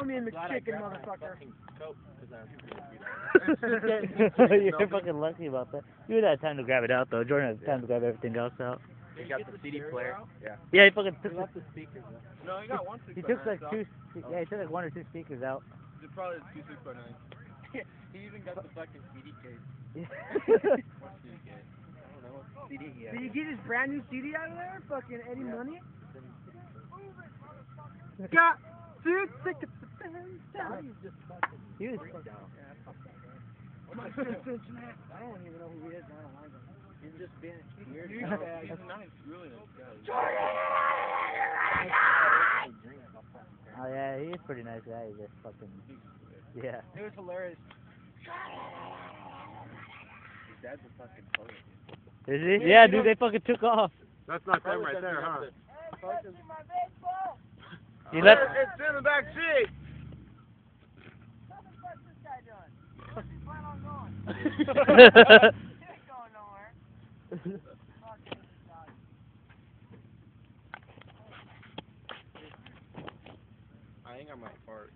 me in McChicken, motherfucker. You're fucking lucky about that. You had time to grab it out though. Jordan had time to grab everything else out. He got the CD player. Yeah. Yeah, he fucking took the speakers. No, he got one he 6x9. took like two. Yeah, he took like 1 or 2 speakers out. It's probably two 6x9s. He even got the fucking CD case. What CD case? I don't know. CD. Yeah. Did you get his brand new CD out of there? Fucking Eddie Money? Got two tickets to Cincinnati. He was. I don't even know who he is. I don't like him. He's just being weird. He's a nice, really nice guy. Oh yeah, he's a pretty nice guy. He's just fucking. Yeah. It was hilarious. His dad's a fucking poet. Is he? Yeah, dude, they fucking took off. That's not them right there, huh? He left. It's in the back seat. I ain't got my part.